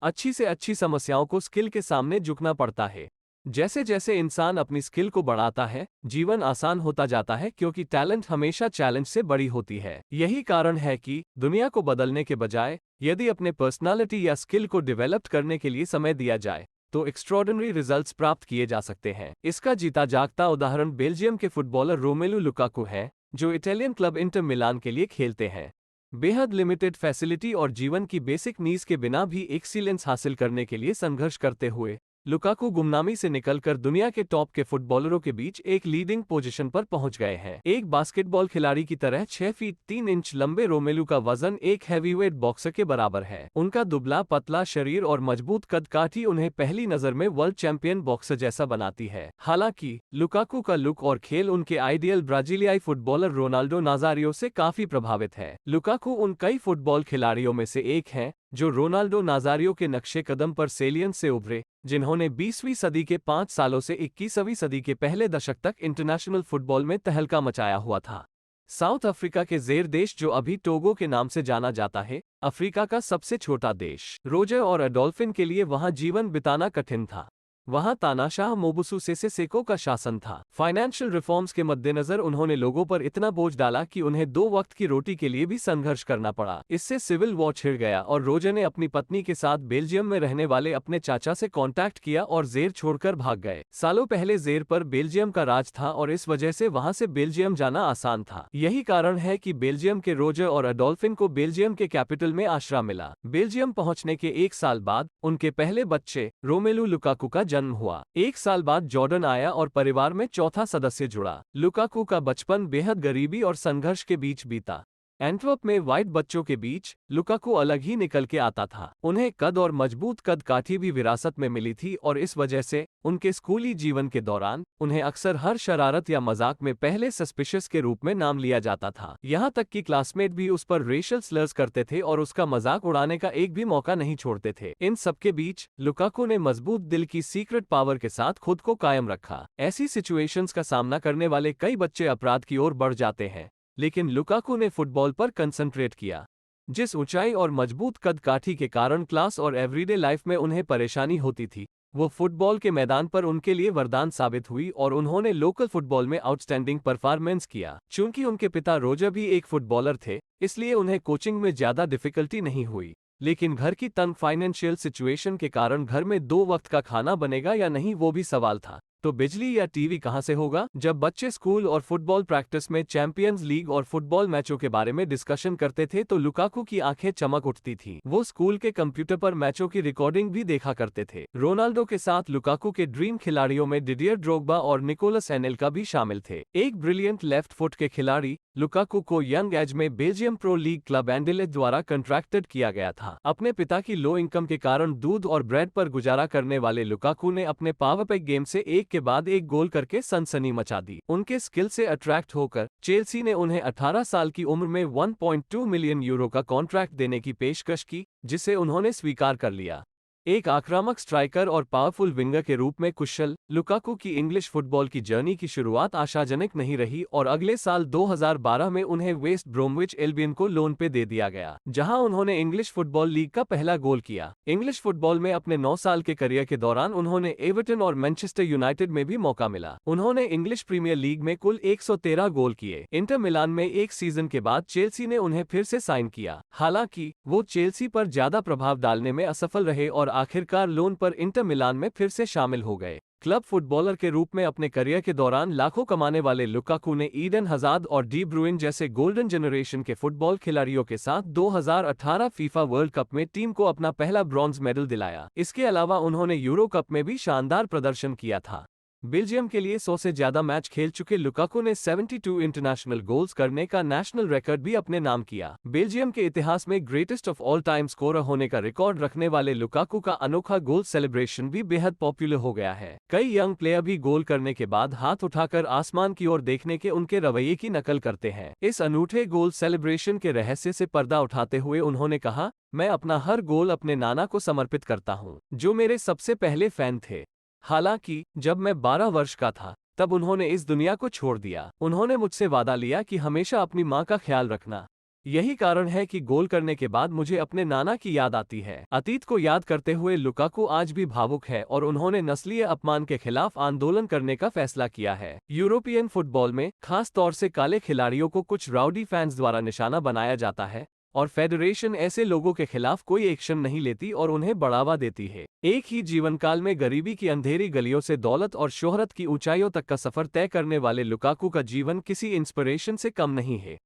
अच्छी से अच्छी समस्याओं को स्किल के सामने झुकना पड़ता है। जैसे जैसे इंसान अपनी स्किल को बढ़ाता है, जीवन आसान होता जाता है क्योंकि टैलेंट हमेशा चैलेंज से बड़ी होती है। यही कारण है कि दुनिया को बदलने के बजाय यदि अपने पर्सनालिटी या स्किल को डेवलप करने के लिए समय दिया जाए तो एक्स्ट्रॉर्डिनरी रिजल्ट्स प्राप्त किए जा सकते हैं। इसका जीता जागता उदाहरण बेल्जियम के फुटबॉलर रोमेलू लुकाकू है, जो इटालियन क्लब इंटर मिलान के लिए खेलते हैं। बेहद लिमिटेड फैसिलिटी और जीवन की बेसिक नीड्स के बिना भी एक्सीलेंस हासिल करने के लिए संघर्ष करते हुए लुकाकू गुमनामी से निकलकर दुनिया के टॉप के फुटबॉलरों के बीच एक लीडिंग पोजीशन पर पहुंच गए हैं। एक बास्केटबॉल खिलाड़ी की तरह 6 फीट 3 इंच लंबे रोमेलू का वजन एक हैवीवेट बॉक्सर के बराबर है। उनका दुबला पतला शरीर और मजबूत कदकाठी उन्हें पहली नजर में वर्ल्ड चैंपियन बॉक्सर जैसा बनाती है। हालांकि लुकाकू का लुक और खेल उनके आइडियल ब्राजीलियाई फुटबॉलर रोनाल्डो नाजारियो से काफी प्रभावित है। लुकाकू उन कई फुटबॉल खिलाड़ियों में से एक हैं जो रोनाल्डो नाजारियो के नक्शे कदम पर सेलियन से उभरे, जिन्होंने 20वीं सदी के 5 सालों से 21वीं सदी के पहले दशक तक इंटरनेशनल फुटबॉल में तहलका मचाया हुआ था। साउथ अफ्रीका के ज़ेर देश, जो अभी टोगो के नाम से जाना जाता है, अफ्रीका का सबसे छोटा देश। रोजर और एडोल्फिन के लिए वहां जीवन बिताना कठिन था। वहां तानाशाह मोबुसू सेसे सेको का शासन था। फाइनेंशियल रिफॉर्म्स के मद्देनजर उन्होंने लोगों पर इतना बोझ डाला कि उन्हें 2 वक्त की रोटी के लिए भी संघर्ष करना पड़ा। इससे सिविल वॉर छिड़ गया और रोजर ने अपनी पत्नी के साथ बेल्जियम में रहने वाले अपने चाचा से कांटेक्ट किया और ज़ेर छोड़कर भाग गए। सालों पहले ज़ेर पर बेल्जियम का राज था और इस वजह से वहां से बेल्जियम जाना आसान था। यही कारण है कि बेल्जियम के रोजर और एडोल्फिन को बेल्जियम के कैपिटल में आश्रय मिला। बेल्जियम पहुंचने के 1 साल बाद उनके पहले बच्चे रोमेलू लुकाकू का जन्म हुआ। 1 साल बाद जॉर्डन आया और परिवार में चौथा सदस्य जुड़ा। लुकाकू का बचपन बेहद गरीबी और संघर्ष के बीच बीता। एंटवर्प में व्हाइट बच्चों के बीच लुकाकू अलग ही निकल के आता था। उन्हें कद और मजबूत कद काठी भी विरासत में मिली थी और इस वजह से उनके स्कूली जीवन के दौरान उन्हें अक्सर हर शरारत या मजाक में पहले सस्पिशियस के रूप में नाम लिया जाता था। यहाँ तक कि क्लासमेट भी उस पर रेशियल स्लर्स करते थे और उसका मजाक उड़ाने का एक भी मौका नहीं छोड़ते थे। इन सबके बीच लुकाकू ने मजबूत दिल की सीक्रेट पावर के साथ खुद को कायम रखा। ऐसी सिचुएशंस का सामना करने वाले कई बच्चे अपराध की ओर बढ़ जाते हैं, लेकिन लुकाकू ने फुटबॉल पर कंसंट्रेट किया। जिस ऊंचाई और मजबूत कद काठी के कारण क्लास और एवरीडे लाइफ में उन्हें परेशानी होती थी, वो फुटबॉल के मैदान पर उनके लिए वरदान साबित हुई और उन्होंने लोकल फुटबॉल में आउटस्टैंडिंग परफॉर्मेंस किया। चूंकि उनके पिता रोजर भी एक फुटबॉलर थे, इसलिए उन्हें कोचिंग में ज्यादा डिफिकल्टी नहीं हुई। लेकिन घर की तंग फाइनेंशियल सिचुएशन के कारण घर में 2 वक्त का खाना बनेगा या नहीं, वो भी सवाल था। तो बिजली या टीवी कहां से होगा? जब बच्चे स्कूल और फुटबॉल प्रैक्टिस में चैंपियंस लीग और फुटबॉल मैचों के बारे में डिस्कशन करते थे तो लुकाकू की आंखें चमक उठती थीं। वो स्कूल के कंप्यूटर पर मैचों की रिकॉर्डिंग भी देखा करते थे। रोनाल्डो के साथ लुकाकू के ड्रीम खिलाड़ियों में डिडियर ड्रोग्बा और निकोलस एनेल्का भी शामिल थे। एक ब्रिलियंट लेफ्ट फुट के खिलाड़ी लुकाकू को यंग एज में बेल्जियम प्रो लीग क्लब एंडेलेट द्वारा कंट्रैक्टेड किया गया था। अपने पिता की लो इनकम के कारण दूध और ब्रेड पर गुजारा करने वाले लुकाकू ने अपने पावर पैक गेम से एक के बाद एक गोल करके सनसनी मचा दी। उनके स्किल से अट्रैक्ट होकर चेल्सी ने उन्हें 18 साल की उम्र में 1.2 मिलियन यूरो का कॉन्ट्रैक्ट देने की पेशकश की, जिसे उन्होंने स्वीकार कर लिया। एक आक्रामक स्ट्राइकर और पावरफुल विंगर के रूप में कुशल लुकाकू की इंग्लिश फुटबॉल की जर्नी की शुरुआत आशाजनक नहीं रही और अगले साल 2012 में उन्हें वेस्ट ब्रोमविच एल्बियन को लोन पे दे दिया गया, जहां उन्होंने इंग्लिश फुटबॉल लीग का पहला गोल किया। इंग्लिश फुटबॉल में अपने 9 साल के करियर के दौरान उन्होंने एवर्टन और मैनचेस्टर यूनाइटेड में भी मौका मिला। उन्होंने इंग्लिश प्रीमियर लीग में कुल 113 गोल किए। इंटर मिलान में एक सीजन के बाद चेल्सी ने उन्हें फिर से साइन किया। हालांकि वो चेल्सी पर ज्यादा प्रभाव डालने में असफल रहे और आखिरकार लोन पर इंटर मिलान में फिर से शामिल हो गए। क्लब फुटबॉलर के रूप में अपने करियर के दौरान लाखों कमाने वाले लुकाकू ने ईडन हजार्ड और डी ब्रुइन जैसे गोल्डन जनरेशन के फुटबॉल खिलाड़ियों के साथ 2018 फीफा वर्ल्ड कप में टीम को अपना पहला ब्रॉन्ज मेडल दिलाया। इसके अलावा उन्होंने यूरो कप में भी शानदार प्रदर्शन किया था। बेल्जियम के लिए 100 से ज्यादा मैच खेल चुके लुकाकू ने 72 इंटरनेशनल गोल्स करने का नेशनल रिकॉर्ड भी अपने नाम किया। बेल्जियम के इतिहास में greatest of all time scorer होने का रिकॉर्ड रखने वाले लुकाकू का अनोखा गोल सेलिब्रेशन भी बेहद पॉपुलर हो गया है। कई यंग प्लेयर भी गोल करने के बाद हाथ उठाकर आसमान की ओर देखने के उनके रवैये की नकल करते हैं। इस अनूठे गोल सेलिब्रेशन के रहस्य से पर्दा उठाते हुए उन्होंने कहा, मैं अपना हर गोल अपने नाना को समर्पित करता हूँ, जो मेरे सबसे पहले फैन थे। हालांकि जब मैं 12 वर्ष का था तब उन्होंने इस दुनिया को छोड़ दिया। उन्होंने मुझसे वादा लिया कि हमेशा अपनी मां का ख्याल रखना। यही कारण है कि गोल करने के बाद मुझे अपने नाना की याद आती है। अतीत को याद करते हुए लुकाकू आज भी भावुक है और उन्होंने नस्लीय अपमान के खिलाफ आंदोलन करने का फैसला किया है। यूरोपियन फुटबॉल में खास तौर से काले खिलाड़ियों को कुछ राउडी फैंस द्वारा निशाना बनाया जाता है और फेडरेशन ऐसे लोगों के खिलाफ कोई एक्शन नहीं लेती और उन्हें बढ़ावा देती है। एक ही जीवनकाल में गरीबी की अंधेरी गलियों से दौलत और शोहरत की ऊंचाइयों तक का सफर तय करने वाले लुकाकू का जीवन किसी इंस्पिरेशन से कम नहीं है।